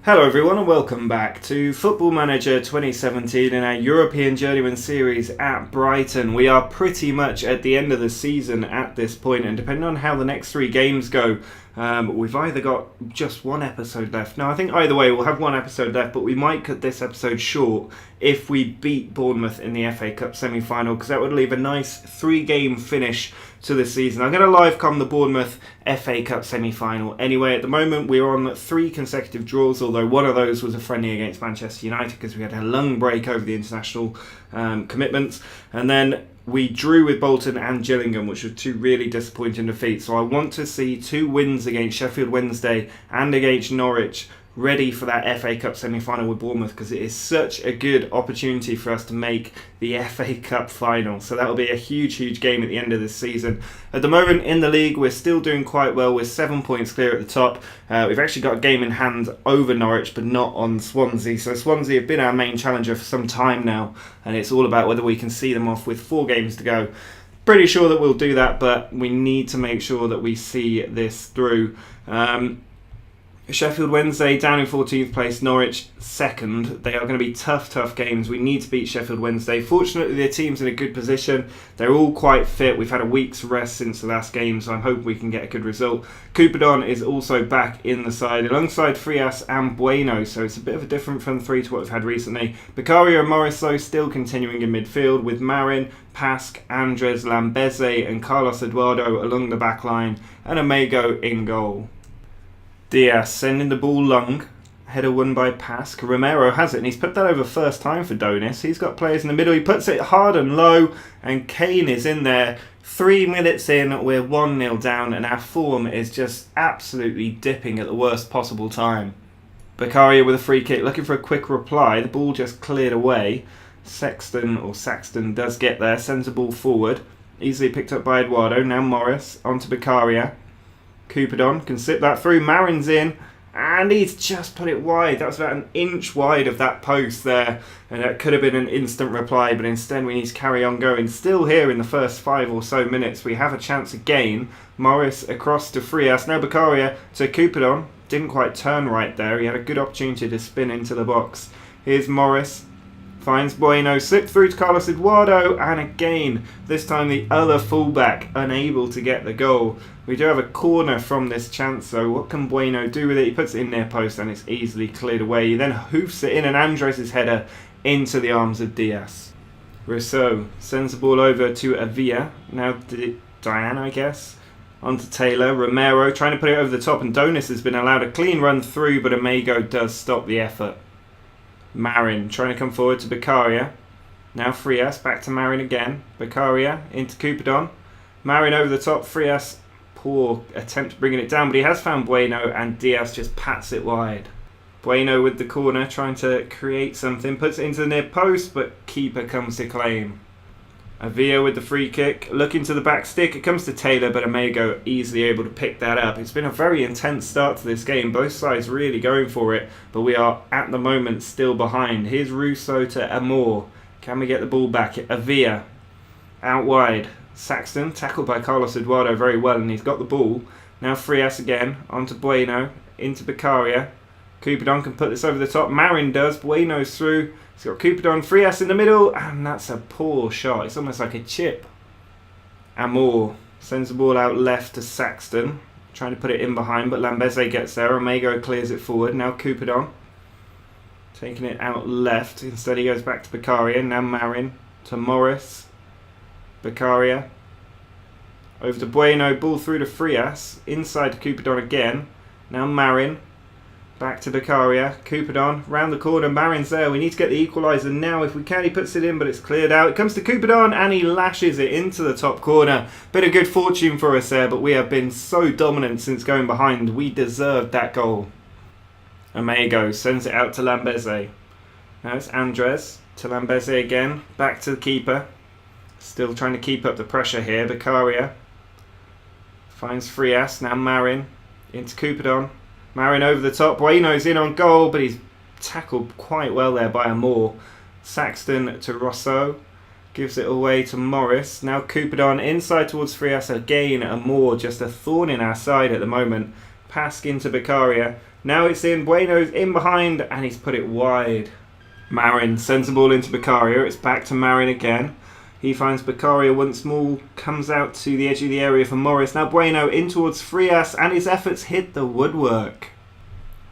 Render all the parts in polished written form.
Hello everyone and welcome back to Football Manager 2017 in our European Journeyman series at Brighton. We are pretty much at the end of the season at this point, and depending on how the next three games go, we've either got just one episode left. No, I think either way we'll have one episode left, but we might cut this episode short if we beat Bournemouth in the FA Cup semi-final, because that would leave a nice three-game finish to the season. I'm going to live-com the Bournemouth FA Cup semi-final. Anyway, at the moment we're on 3 consecutive draws, although one of those was a friendly against Manchester United because we had a long break over the international commitments, and then we drew with Bolton and Gillingham, which were 2 really disappointing defeats. So I want to see 2 wins against Sheffield Wednesday and against Norwich ready for that FA Cup semi-final with Bournemouth, because it is such a good opportunity for us to make the FA Cup final. So that'll be a huge game at the end of this season. At the moment in the league we're still doing quite well. We're 7 points clear at the top. We've actually got a game in hand over Norwich but not on Swansea. So Swansea have been our main challenger for some time now, and it's all about whether we can see them off with 4 games to go. Pretty sure that we'll do that, but we need to make sure that we see this through. Sheffield Wednesday down in 14th place, Norwich 2nd. They are going to be tough games. We need to beat Sheffield Wednesday. Fortunately, their team's in a good position. They're all quite fit. We've had a week's rest since the last game, so I'm hoping we can get a good result. Coupadon is also back in the side, alongside Frias and Bueno, so it's a bit of a different front three to what we've had recently. Beccaria and Morris, though, still continuing in midfield, with Marin, Pask, Andres, Lambeze and Carlos Eduardo along the back line, and Amego in goal. Diaz sending the ball long. Header won by Pask. Romero has it, and he's put that over first time for Donis. He's got players in the middle. He puts it hard and low, and Kane is in there. 3 minutes in, we're 1-0 down, and our form is just absolutely dipping at the worst possible time. Beccaria with a free kick, looking for a quick reply. The ball just cleared away. Saxton does get there, sends the ball forward. Easily picked up by Eduardo. Now Morris, onto Beccaria. Coupadon can slip that through. Marin's in, and he's just put it wide. That was about an inch wide of that post there, and that could have been an instant reply, but instead we need to carry on going. Still here in the first 5 or so minutes, we have a chance again. Morris across to Frias. Now Beccaria to Coupadon. Didn't quite turn right there. He had a good opportunity to spin into the box. Here's Morris. Finds Bueno, slipped through to Carlos Eduardo, and again, this time the other fullback unable to get the goal. We do have a corner from this chance, so what can Bueno do with it? He puts it in near post and it's easily cleared away. He then hoofs it in, and Andres' header into the arms of Diaz. Rousseau sends the ball over to Avila, now Diane I guess, onto Taylor. Romero trying to put it over the top, and Donis has been allowed a clean run through, but Amego does stop the effort. Marin trying to come forward to Beccaria. Now Frias, back to Marin again. Beccaria into Coupadon. Marin over the top. Frias, poor attempt bringing it down, but he has found Bueno, and Diaz just pats it wide. Bueno with the corner, trying to create something. Puts it into the near post, but keeper comes to claim. Avila with the free kick, looking to the back stick. It comes to Taylor, but Amego easily able to pick that up. It's been a very intense start to this game. Both sides really going for it, but we are at the moment still behind. Here's Rousseau to Amor. Can we get the ball back? Avila out wide. Saxton tackled by Carlos Eduardo very well, and he's got the ball. Now Frias again onto Bueno, into Beccaria. Coupadon can put this over the top. Marin does. Bueno's through. He's got Coupadon, Frias in the middle, and that's a poor shot. It's almost like a chip. Amor sends the ball out left to Saxton, trying to put it in behind, but Lambeze gets there. Amego clears it forward. Now Coupadon taking it out left. Instead he goes back to Beccaria. Now Marin to Morris. Beccaria over to Bueno. Ball through to Frias. Inside to Coupadon again. Now Marin. Back to Beccaria. Coupadon round the corner. Marin's there. We need to get the equaliser now if we can. He puts it in, but it's cleared out. It comes to Coupadon, and he lashes it into the top corner. Bit of good fortune for us there, but we have been so dominant since going behind. We deserved that goal. Amego sends it out to Lambeze. Now it's Andres to Lambeze again. Back to the keeper. Still trying to keep up the pressure here. Beccaria finds Frias. Now Marin into Coupadon. Marin over the top. Bueno's in on goal, but he's tackled quite well there by Amor. Saxton to Rousseau. Gives it away to Morris. Now Coupadon inside towards Frias again. Amor just a thorn in our side at the moment. Pask into Beccaria. Now it's in, Bueno's in behind, and he's put it wide. Marin sends the ball into Beccaria. It's back to Marin again. He finds Beccaria once more, comes out to the edge of the area for Morris. Now Bueno in towards Frias, and his efforts hit the woodwork.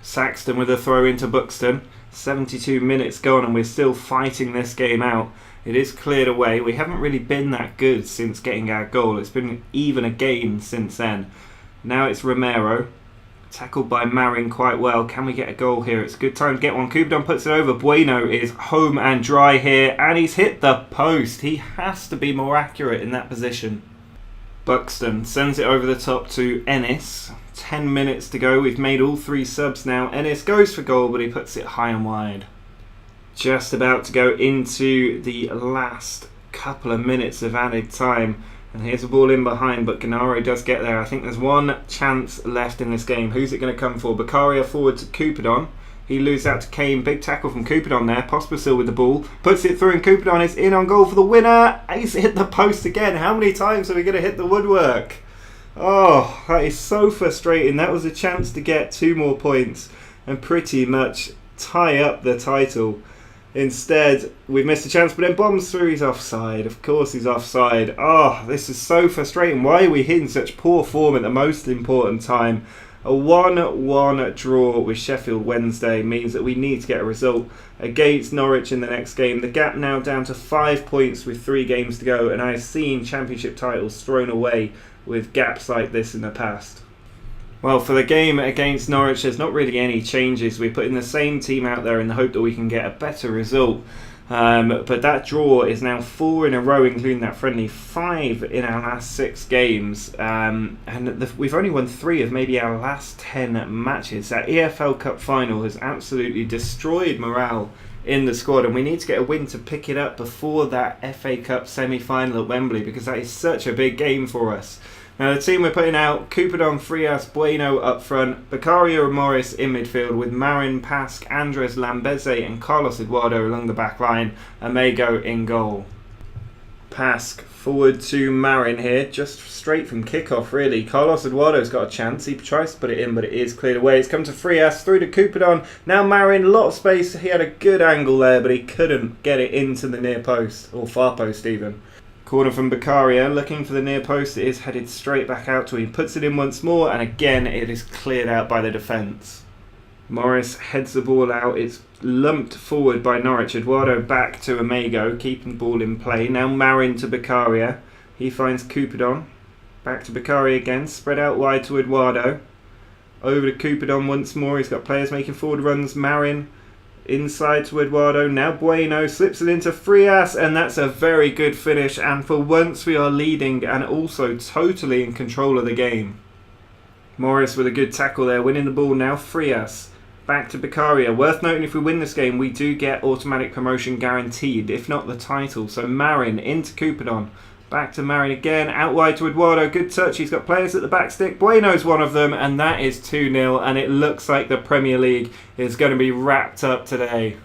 Saxton with a throw into Buxton. 72 minutes gone and we're still fighting this game out. It is cleared away. We haven't really been that good since getting our goal. It's been even a game since then. Now it's Romero. Tackled by Marin quite well. Can we get a goal here? It's a good time to get one. Coupedon puts it over. Bueno is home and dry here, and he's hit the post. He has to be more accurate in that position. Buxton sends it over the top to Ennis. 10 minutes to go. We've made all 3 subs now. Ennis goes for goal, but he puts it high and wide. Just about to go into the last couple of minutes of added time. And here's a ball in behind, but Gennaro does get there. I think there's one chance left in this game. Who's it going to come for? Beccaria forward to Coupedon. He loses out to Kane. Big tackle from Coupedon there. Pospisil with the ball. Puts it through and Coupedon is in on goal for the winner. He's hit the post again. How many times are we going to hit the woodwork? Oh, that is so frustrating. That was a chance to get 2 more points and pretty much tie up the title. Instead, we've missed a chance, but then bombs through. He's offside. Of course he's offside. Oh, this is so frustrating. Why are we hitting such poor form at the most important time? A 1-1 draw with Sheffield Wednesday means that we need to get a result against Norwich in the next game. The gap now down to 5 points with 3 games to go, and I've seen championship titles thrown away with gaps like this in the past. Well, for the game against Norwich, there's not really any changes. We're putting the same team out there in the hope that we can get a better result. But that draw is now 4 in a row, including that friendly, 5 in our last 6 games. We've only won 3 of maybe our last 10 matches. That EFL Cup final has absolutely destroyed morale in the squad, and we need to get a win to pick it up before that FA Cup semi-final at Wembley, because that is such a big game for us. Now the team we're putting out: Coupedon, Frias, Bueno up front, Beccaria and Morris in midfield, with Marin, Pask, Andres, Lambeze and Carlos Eduardo along the back line, Amego in goal. Pask forward to Marin here, just straight from kickoff really. Carlos Eduardo's got a chance. He tries to put it in, but it is cleared away. It's come to Frias, through to Coupedon. Now Marin, a lot of space. He had a good angle there, but he couldn't get it into the near post, or far post even. Corner from Beccaria, looking for the near post. It is headed straight back out to him. He puts it in once more, and again it is cleared out by the defence. Morris heads the ball out. It's lumped forward by Norwich. Eduardo back to Amego, keeping the ball in play. Now Marin to Beccaria. He finds Coupedon. Back to Beccaria again. Spread out wide to Eduardo. Over to Coupedon once more. He's got players making forward runs. Marin inside to Eduardo. Now Bueno slips it into Frias, and that's a very good finish. And for once we are leading and also totally in control of the game. Morris with a good tackle there, winning the ball now. Frias back to Beccaria. Worth noting, if we win this game, we do get automatic promotion guaranteed, if not the title. So Marin into Coupedon. Back to Marin again, out wide to Eduardo, good touch, he's got players at the back stick, Bueno's one of them, and that is 2-0, and it looks like the Premier League is going to be wrapped up today.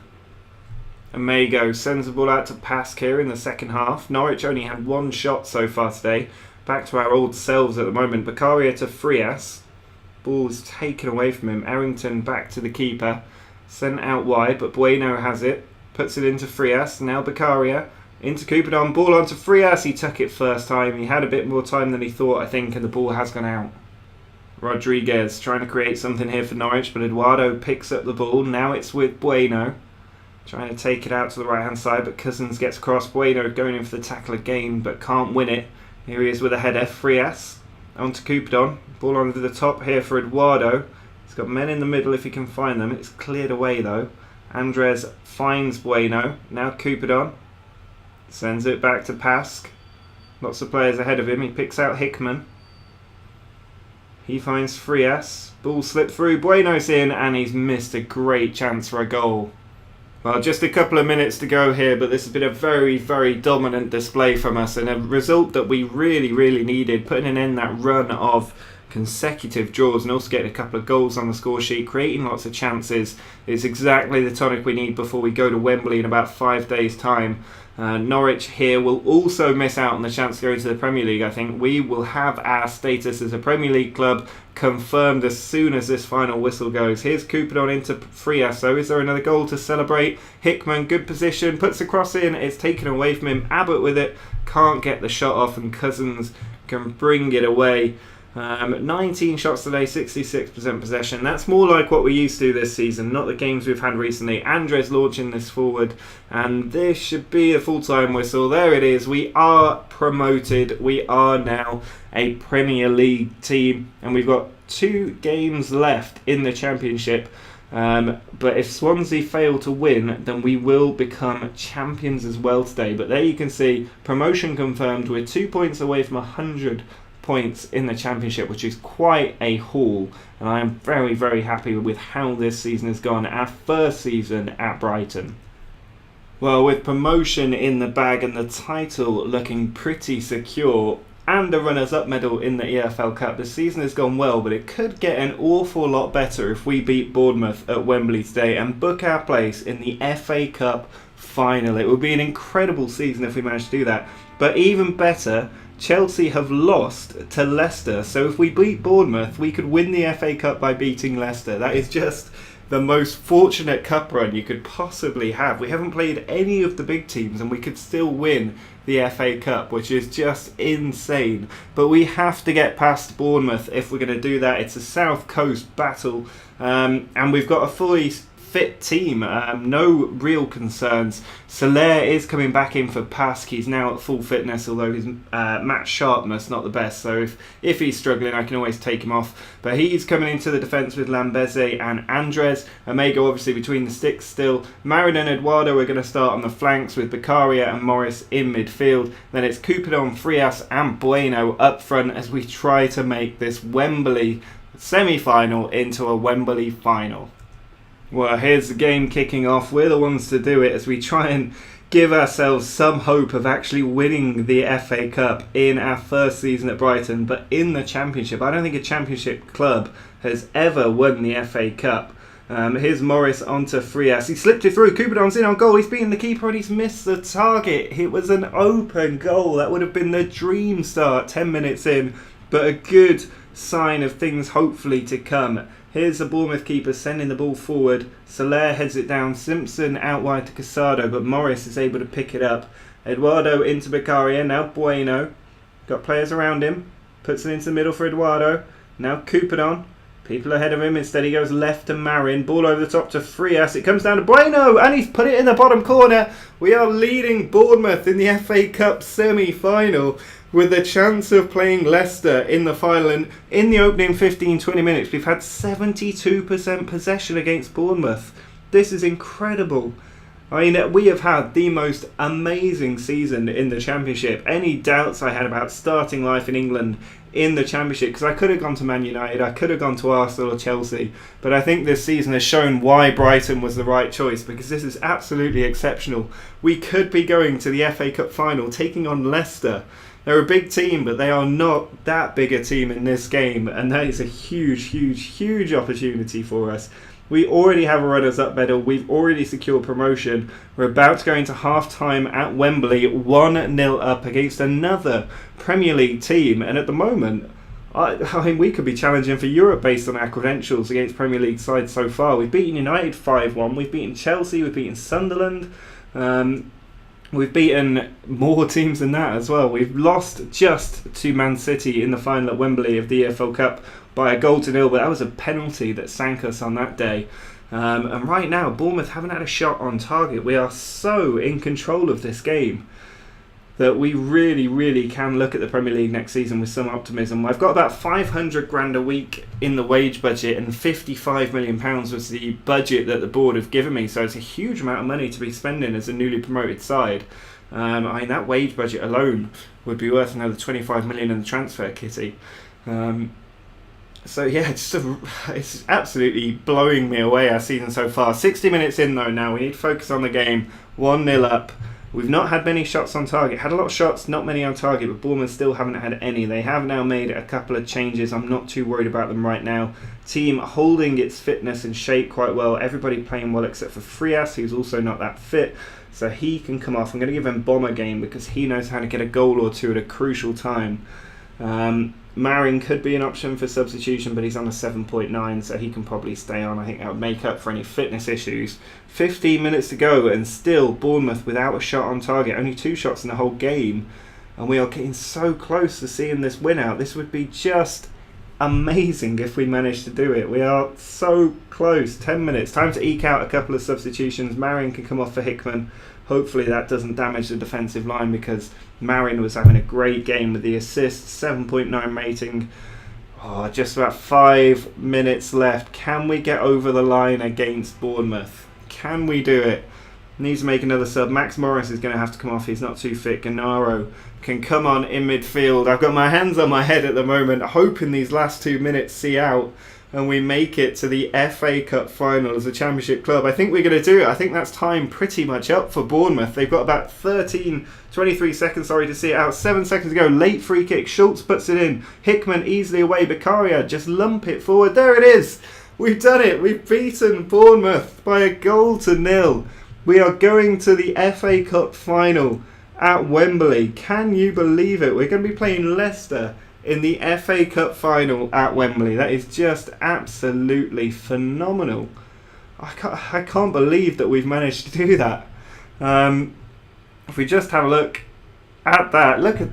Amego sends the ball out to Pask here in the second half. Norwich only had 1 shot so far today. Back to our old selves at the moment. Beccaria to Frias. Ball is taken away from him. Errington back to the keeper. Sent out wide, but Bueno has it. Puts it into Frias. Now Beccaria. Into Coupedon, ball onto Frias. He took it first time. He had a bit more time than he thought, I think, and the ball has gone out. Rodriguez trying to create something here for Norwich, but Eduardo picks up the ball. Now it's with Bueno. Trying to take it out to the right-hand side, but Cousins gets across. Bueno going in for the tackle again, but can't win it. Here he is with a header. Frias onto Coupedon. Ball onto the top here for Eduardo. He's got men in the middle if he can find them. It's cleared away, though. Andres finds Bueno. Now Coupedon. Sends it back to Pask. Lots of players ahead of him. He picks out Hickman. He finds Frias. Ball slipped through. Bueno's in, and he's missed a great chance for a goal. Well, just a couple of minutes to go here, but this has been a very, very dominant display from us, and a result that we really, really needed, putting an end to that run of consecutive draws and also getting a couple of goals on the score sheet, creating lots of chances. It's exactly the tonic we need before we go to Wembley in about 5 days' time. Norwich here will also miss out on the chance to go into the Premier League. I think we will have our status as a Premier League club confirmed as soon as this final whistle goes. Here's Couperin into Frias, so is there another goal to celebrate? Hickman, good position, puts the cross in, it's taken away from him. Abbott with it, can't get the shot off, and Cousins can bring it away. 19 shots today, 66% possession. That's more like what we used to this season, not the games we've had recently. Andres launching this forward, and this should be a full-time whistle. There it is. We are promoted. We are now a Premier League team, and we've got 2 games left in the Championship. But if Swansea fail to win, then we will become champions as well today. But there you can see, promotion confirmed. We're 2 points away from 100 points in the Championship, which is quite a haul, and I am very, very happy with how this season has gone, our first season at Brighton. Well, with promotion in the bag and the title looking pretty secure and a runners-up medal in the EFL Cup, the season has gone well, but it could get an awful lot better if we beat Bournemouth at Wembley today and book our place in the FA Cup final. It would be an incredible season if we managed to do that, but even better, Chelsea have lost to Leicester, so if we beat Bournemouth, we could win the FA Cup by beating Leicester. That is just the most fortunate cup run you could possibly have. We haven't played any of the big teams and we could still win the FA Cup, which is just insane. But we have to get past Bournemouth if we're going to do that. It's a South Coast battle, and we've got a fully fit team, no real concerns. Soler is coming back in for Pask. He's now at full fitness, although his match sharpness not the best, so if he's struggling I can always take him off. But he's coming into the defence with Lambeze and Andres. Omega obviously between the sticks still. Marin and Eduardo are going to start on the flanks with Beccaria and Morris in midfield. Then it's Couperin, Frias and Bueno up front as we try to make this Wembley semi-final into a Wembley final. Well, here's the game kicking off. We're the ones to do it as we try and give ourselves some hope of actually winning the FA Cup in our first season at Brighton. But in the Championship, I don't think a Championship club has ever won the FA Cup. Here's Morris onto Frias. He slipped it through. Couperin's in on goal. He's beaten the keeper and he's missed the target. It was an open goal. That would have been the dream start 10 minutes in, but a good sign of things hopefully to come. Here's the Bournemouth keeper sending the ball forward. Soler heads it down. Simpson out wide to Casado, but Morris is able to pick it up. Eduardo into Beccaria. Now Bueno. Got players around him. Puts it into the middle for Eduardo. Now Couperin. People ahead of him. Instead he goes left to Marin. Ball over the top to Frias. It comes down to Bueno, and he's put it in the bottom corner. We are leading Bournemouth in the FA Cup semi-final, with the chance of playing Leicester in the final. And in the opening 15-20 minutes, we've had 72% possession against Bournemouth. This is incredible. I mean, we have had the most amazing season in the Championship. Any doubts I had about starting life in England in the Championship, because I could have gone to Man United, I could have gone to Arsenal or Chelsea, but I think this season has shown why Brighton was the right choice, because this is absolutely exceptional. We could be going to the FA Cup final, taking on Leicester. They're a big team, but they are not that big a team in this game, and that is a huge, huge, huge opportunity for us. We already have a runners-up medal. We've already secured promotion. We're about to go into half-time at Wembley, 1-0 up against another Premier League team, and at the moment, I mean, we could be challenging for Europe based on our credentials against Premier League sides so far. We've beaten United 5-1. We've beaten Chelsea. We've beaten Sunderland. We've beaten more teams than that as well. We've lost just to Man City in the final at Wembley of the EFL Cup by a 0-0, but that was a penalty that sank us on that day. And right now, Bournemouth haven't had a shot on target. We are so in control of this game that we really, really can look at the Premier League next season with some optimism. I've got about 500 grand a week in the wage budget, and 55 million pounds was the budget that the board have given me, so it's a huge amount of money to be spending as a newly promoted side. I mean, that wage budget alone would be worth another 25 million in the transfer kitty. So yeah, it's absolutely blowing me away our season so far. 60 minutes in though now, we need to focus on the game. 1-0 up. We've not had many shots on target. Had a lot of shots, not many on target, but Bournemouth still haven't had any. They have now made a couple of changes. I'm not too worried about them right now. Team holding its fitness and shape quite well. Everybody playing well except for Frias, who's also not that fit. So he can come off. I'm going to give him Bomber game because he knows how to get a goal or two at a crucial time. Marin could be an option for substitution, but he's on a 7.9, so he can probably stay on. I think that would make up for any fitness issues. 15 minutes to go, and still Bournemouth without a shot on target. Only 2 shots in the whole game, and we are getting so close to seeing this win out. This would be just amazing if we managed to do it. We are so close. 10 minutes. Time to eke out a couple of substitutions. Marin can come off for Hickman. Hopefully that doesn't damage the defensive line because Marin was having a great game with the assists, 7.9 rating. Just about 5 minutes left. Can we get over the line against Bournemouth? Can we do it? Needs to make another sub. Max Morris is going to have to come off. He's not too fit. Gennaro can come on in midfield. I've got my hands on my head at the moment, hoping these last 2 minutes see out and we make it to the FA Cup final as a Championship club. I think we're going to do it. I think that's time pretty much up for Bournemouth. They've got about 23 seconds to see it out. 7 seconds to go. Late free kick. Schultz puts it in. Hickman easily away. Beccaria just lump it forward. There it is. We've done it. We've beaten Bournemouth by a 1-0. We are going to the FA Cup final at Wembley. Can you believe it? We're going to be playing Leicester in the FA Cup final at Wembley. That is just absolutely phenomenal. I can't believe that we've managed to do that. If we just have a look at that,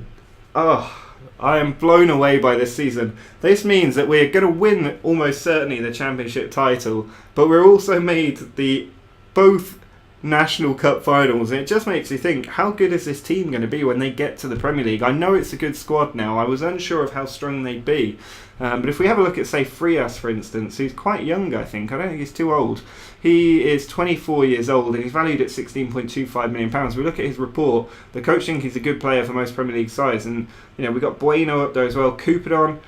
I am blown away by this season. This means that we're going to win almost certainly the Championship title, but we're also made the both National Cup finals, and it just makes you think, how good is this team going to be when they get to the Premier League? I know it's a good squad now. I was unsure of how strong they'd be, but if we have a look at, say, Frias, for instance, who's quite young, I think don't think he's too old. He is 24 years old and he's valued at £16.25 million. We look at his report. The coach thinks he's a good player for most Premier League sides, and we've got Bueno up there as well. Couperin,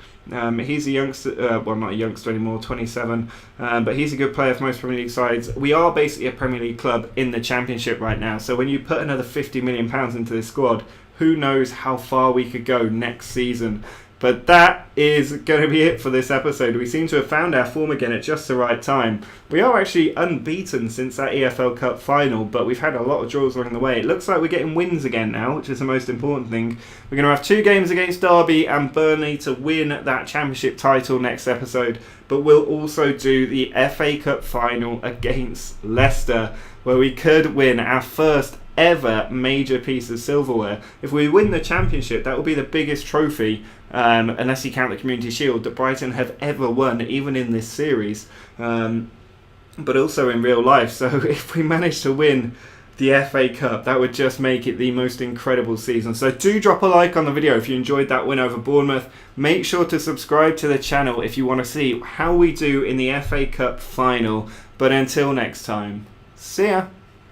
he's a youngster, well, not a youngster anymore, 27, but he's a good player for most Premier League sides. We are basically a Premier League club in the Championship right now, so when you put another £50 million into this squad, who knows how far we could go next season. But that is going to be it for this episode. We seem to have found our form again at just the right time. We are actually unbeaten since that EFL Cup final, but we've had a lot of draws along the way. It looks like we're getting wins again now, which is the most important thing. We're going to have 2 games against Derby and Burnley to win that Championship title next episode, but we'll also do the FA Cup final against Leicester, where we could win our first ever major piece of silverware. If we win the Championship, that will be the biggest trophy, unless you count the Community Shield, that Brighton have ever won, even in this series, but also in real life. So if we manage to win the FA Cup, that would just make it the most incredible season. So do drop a like on the video if you enjoyed that win over Bournemouth. Make sure to subscribe to the channel if you want to see how we do in the FA Cup final. But until next time, see ya!